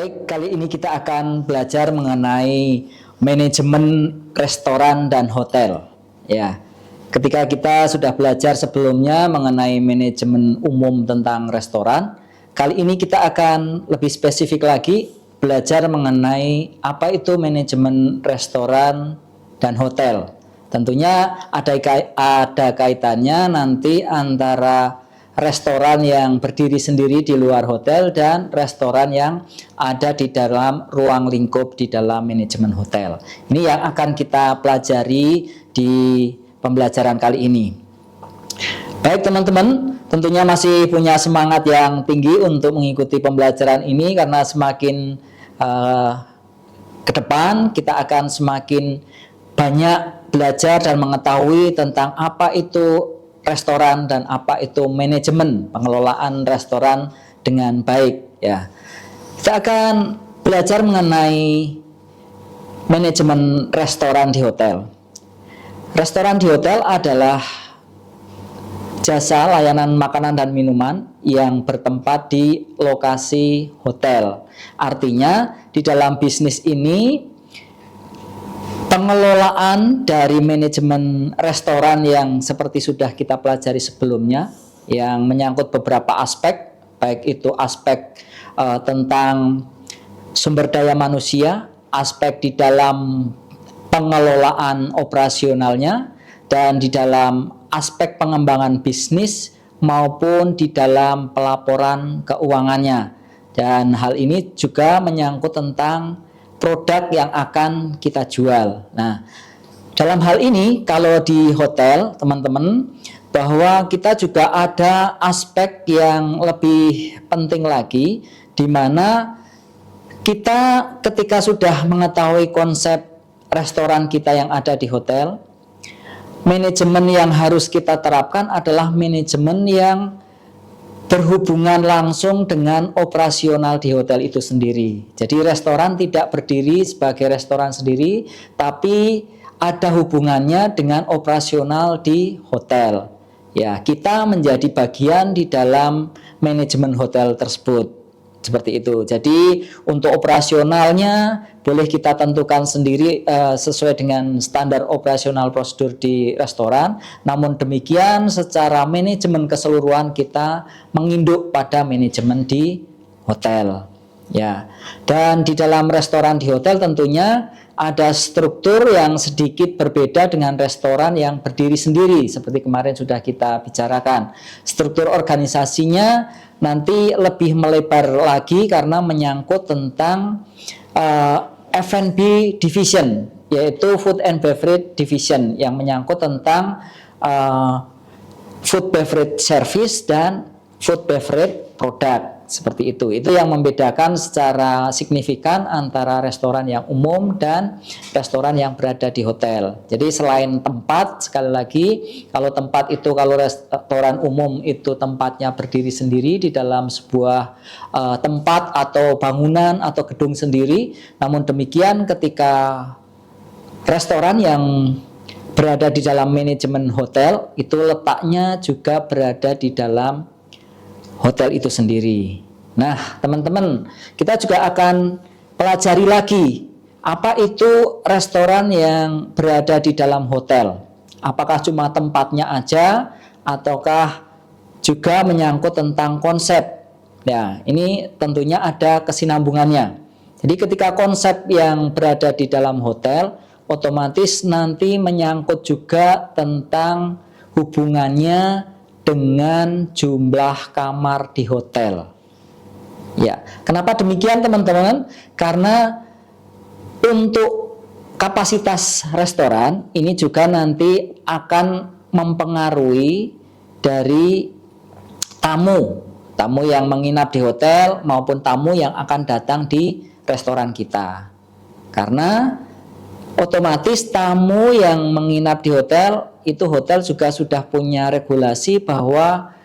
Baik, kali ini kita akan belajar mengenai manajemen restoran dan hotel. Ya, ketika kita sudah belajar sebelumnya mengenai manajemen umum tentang restoran, kali ini kita akan lebih spesifik lagi belajar mengenai apa itu manajemen restoran dan hotel. Tentunya ada kaitannya nanti antara restoran yang berdiri sendiri di luar hotel dan restoran yang ada di dalam ruang lingkup di dalam manajemen hotel. Ini yang akan kita pelajari di pembelajaran kali ini. Baik teman-teman, tentunya masih punya semangat yang tinggi untuk mengikuti pembelajaran ini karena semakin ke depan kita akan semakin banyak belajar dan mengetahui tentang apa itu restoran dan apa itu manajemen pengelolaan restoran dengan baik ya. Kita akan belajar mengenai manajemen restoran di hotel. Restoran di hotel adalah jasa layanan makanan dan minuman yang bertempat di lokasi hotel. Artinya di dalam bisnis ini pengelolaan dari manajemen restoran yang seperti sudah kita pelajari sebelumnya yang menyangkut beberapa aspek, baik itu aspek tentang sumber daya manusia, aspek di dalam pengelolaan operasionalnya, dan di dalam aspek pengembangan bisnis maupun di dalam pelaporan keuangannya. Dan hal ini juga menyangkut tentang produk yang akan kita jual. Nah, dalam hal ini kalau di hotel, teman-teman, bahwa kita juga ada aspek yang lebih penting lagi, di mana kita ketika sudah mengetahui konsep restoran kita yang ada di hotel, manajemen yang harus kita terapkan adalah manajemen yang berhubungan langsung dengan operasional di hotel itu sendiri. Jadi restoran tidak berdiri sebagai restoran sendiri, tapi ada hubungannya dengan operasional di hotel. Ya, kita menjadi bagian di dalam manajemen hotel tersebut. Seperti itu. Jadi untuk operasionalnya boleh kita tentukan sendiri sesuai dengan standar operasional prosedur di restoran. Namun demikian secara manajemen keseluruhan kita menginduk pada manajemen di hotel. Ya. Dan di dalam restoran di hotel tentunya ada struktur yang sedikit berbeda dengan restoran yang berdiri sendiri seperti kemarin sudah kita bicarakan. Struktur organisasinya nanti lebih melebar lagi karena menyangkut tentang F&B division, yaitu food and beverage division yang menyangkut tentang food beverage service dan food beverage product. Seperti itu. Itu yang membedakan secara signifikan antara restoran yang umum dan restoran yang berada di hotel. Jadi selain tempat, sekali lagi, kalau tempat itu, kalau restoran umum itu tempatnya berdiri sendiri di dalam sebuah tempat atau bangunan atau gedung sendiri. Namun demikian ketika restoran yang berada di dalam manajemen hotel itu letaknya juga berada di dalam hotel itu sendiri. Nah, teman-teman, kita juga akan pelajari lagi apa itu restoran yang berada di dalam hotel. Apakah cuma tempatnya aja ataukah juga menyangkut tentang konsep. Nah, ini tentunya ada kesinambungannya. Jadi ketika konsep yang berada di dalam hotel otomatis nanti menyangkut juga tentang hubungannya dengan jumlah kamar di hotel. Ya, kenapa demikian teman-teman? Karena untuk kapasitas restoran ini juga nanti akan mempengaruhi dari tamu yang menginap di hotel maupun tamu yang akan datang di restoran kita. Karena otomatis tamu yang menginap di hotel itu hotel juga sudah punya regulasi bahwa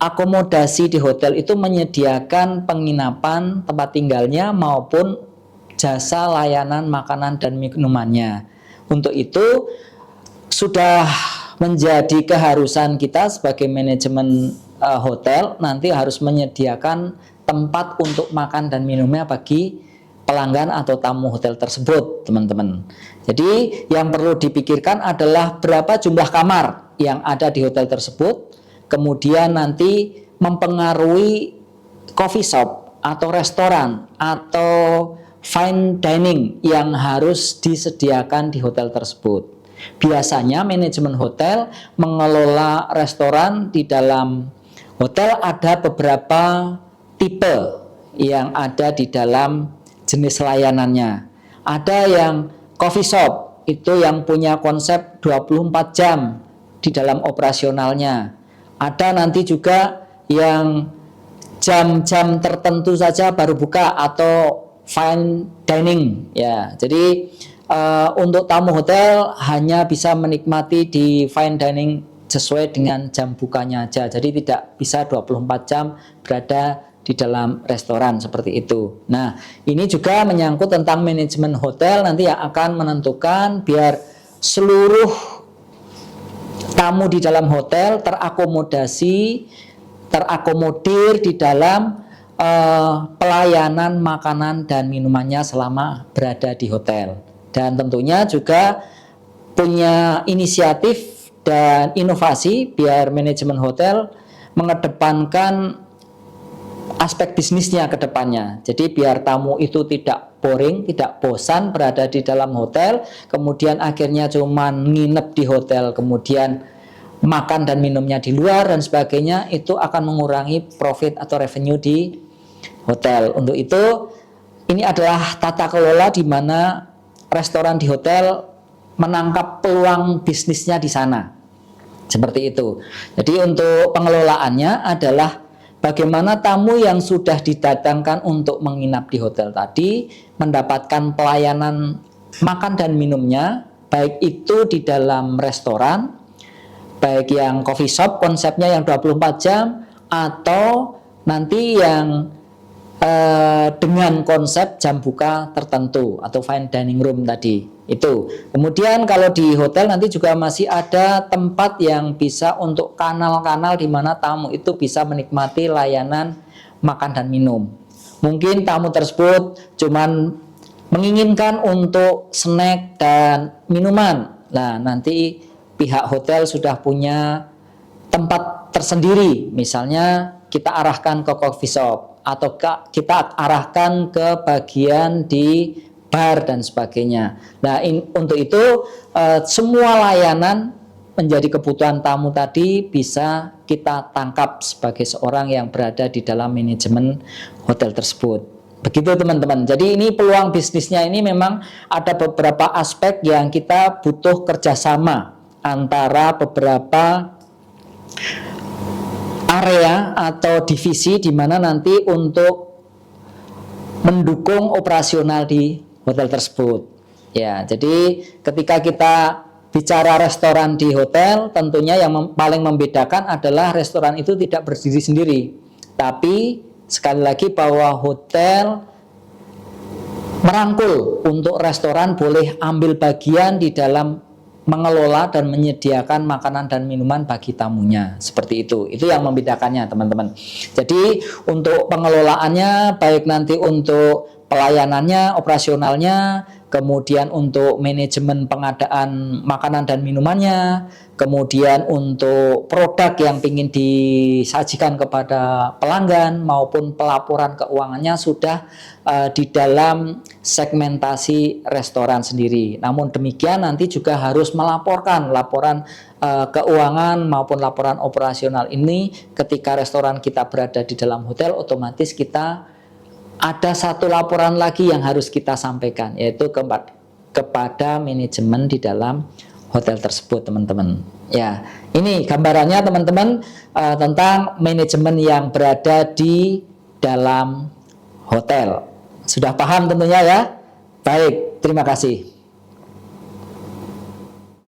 akomodasi di hotel itu menyediakan penginapan tempat tinggalnya maupun jasa layanan makanan dan minumannya. Untuk itu sudah menjadi keharusan kita sebagai manajemen hotel nanti harus menyediakan tempat untuk makan dan minumnya bagi pelanggan atau tamu hotel tersebut, teman-teman. Jadi yang perlu dipikirkan adalah berapa jumlah kamar yang ada di hotel tersebut, kemudian nanti mempengaruhi coffee shop atau restoran atau fine dining yang harus disediakan di hotel tersebut. Biasanya manajemen hotel mengelola restoran. Di dalam hotel ada beberapa tipe yang ada di dalam jenis layanannya. Ada yang coffee shop, itu yang punya konsep 24 jam di dalam operasionalnya. Ada nanti juga yang jam-jam tertentu saja baru buka atau fine dining ya. Jadi untuk tamu hotel hanya bisa menikmati di fine dining sesuai dengan jam bukanya aja. Jadi tidak bisa 24 jam berada di dalam restoran seperti itu. Nah, ini juga menyangkut tentang manajemen hotel nanti yang akan menentukan biar seluruh tamu di dalam hotel terakomodir di dalam pelayanan makanan dan minumannya selama berada di hotel. Dan tentunya juga punya inisiatif dan inovasi biar manajemen hotel mengedepankan aspek bisnisnya ke depannya. Jadi biar tamu itu tidak boring, tidak bosan berada di dalam hotel, kemudian akhirnya cuman nginep di hotel, kemudian makan dan minumnya di luar dan sebagainya, itu akan mengurangi profit atau revenue di hotel. Untuk itu, ini adalah tata kelola di mana restoran di hotel menangkap peluang bisnisnya di sana. Seperti itu. Jadi untuk pengelolaannya adalah bagaimana tamu yang sudah didatangkan untuk menginap di hotel tadi mendapatkan pelayanan makan dan minumnya, baik itu di dalam restoran, baik yang coffee shop konsepnya yang 24 jam atau nanti yang dengan konsep jam buka tertentu atau fine dining room tadi itu. Kemudian kalau di hotel nanti juga masih ada tempat yang bisa untuk kanal-kanal di mana tamu itu bisa menikmati layanan makan dan minum. Mungkin tamu tersebut cuman menginginkan untuk snack dan minuman. Nah, nanti pihak hotel sudah punya tempat tersendiri, misalnya kita arahkan ke coffee shop atau kita arahkan ke bagian di bar dan sebagainya. Nah, untuk itu semua layanan menjadi kebutuhan tamu tadi bisa kita tangkap sebagai seorang yang berada di dalam manajemen hotel tersebut. Begitu teman-teman. Jadi ini peluang bisnisnya ini memang ada beberapa aspek yang kita butuh kerjasama antara beberapa area atau divisi di mana nanti untuk mendukung operasional di hotel tersebut. Ya, jadi ketika kita bicara restoran di hotel, tentunya yang paling membedakan adalah restoran itu tidak berdiri sendiri. Tapi sekali lagi bahwa hotel merangkul untuk restoran boleh ambil bagian di dalam mengelola dan menyediakan makanan dan minuman bagi tamunya. Seperti itu. Itu yang membedakannya, teman-teman. Jadi untuk pengelolaannya, baik nanti untuk pelayanannya, operasionalnya, kemudian untuk manajemen pengadaan makanan dan minumannya, kemudian untuk produk yang ingin disajikan kepada pelanggan maupun pelaporan keuangannya sudah di dalam segmentasi restoran sendiri. Namun demikian nanti juga harus melaporkan laporan keuangan maupun laporan operasional ini ketika restoran kita berada di dalam hotel, otomatis kita ada satu laporan lagi yang harus kita sampaikan, yaitu kepada manajemen di dalam hotel tersebut, teman-teman. Ya, ini gambarannya teman-teman tentang manajemen yang berada di dalam hotel. Sudah paham tentunya ya? Baik, terima kasih.